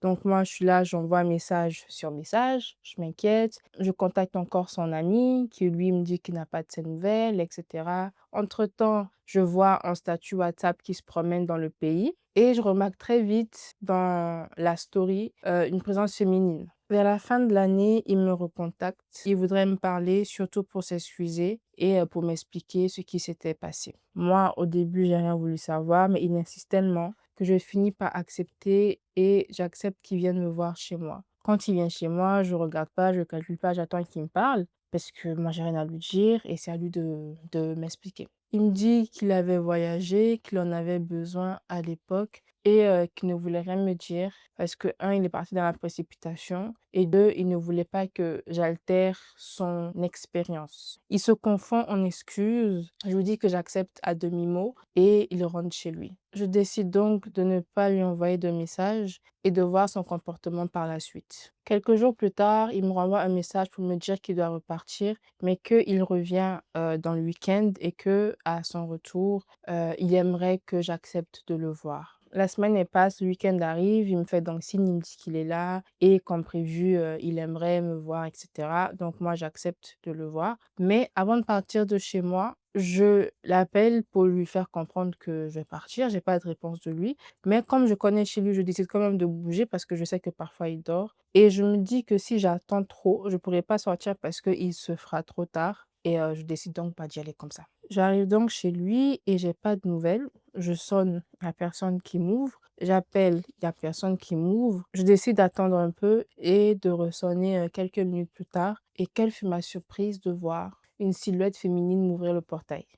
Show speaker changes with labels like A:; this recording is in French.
A: Donc moi, je suis là, j'envoie message sur message, je m'inquiète. Je contacte encore son ami qui, lui, me dit qu'il n'a pas de ses nouvelles, et cetera. Entre-temps, je vois un statut WhatsApp qui se promène dans le pays et je remarque très vite dans la story, une présence féminine. Vers la fin de l'année, il me recontacte. Il voudrait me parler, surtout pour s'excuser et pour m'expliquer ce qui s'était passé. Moi, au début, j'ai rien voulu savoir, mais il insiste tellement que je finis par accepter et j'accepte qu'il vienne me voir chez moi. Quand il vient chez moi, je regarde pas, je calcule pas, j'attends qu'il me parle parce que moi, j'ai rien à lui dire et c'est à lui de m'expliquer. Il me dit qu'il avait voyagé, qu'il en avait besoin à l'époque et qu'il ne voulait rien me dire parce que, un, il est parti dans la précipitation et deux, il ne voulait pas que j'altère son expérience. Il se confond en excuses. Je lui dis que j'accepte à demi-mot et il rentre chez lui. Je décide donc de ne pas lui envoyer de message et de voir son comportement par la suite. Quelques jours plus tard, il me renvoie un message pour me dire qu'il doit repartir, mais qu'il revient dans le week-end et que à son retour, il aimerait que j'accepte de le voir. La semaine elle passe, le week-end arrive, il me fait donc signe, il me dit qu'il est là et comme prévu, il aimerait me voir et cetera. Donc moi, j'accepte de le voir. Mais avant de partir de chez moi, je l'appelle pour lui faire comprendre que je vais partir. J'ai pas de réponse de lui. Mais comme je connais chez lui, je décide quand même de bouger parce que je sais que parfois il dort. Et je me dis que si j'attends trop, je pourrais pas sortir parce qu'il se fera trop tard. Et je décide donc pas d'y aller comme ça. J'arrive donc chez lui et j'ai pas de nouvelles. Je sonne, il y a personne qui m'ouvre. J'appelle, il y a personne qui m'ouvre. Je décide d'attendre un peu et de ressonner quelques minutes plus tard. Et quelle fut ma surprise de voir une silhouette féminine m'ouvrir le portail.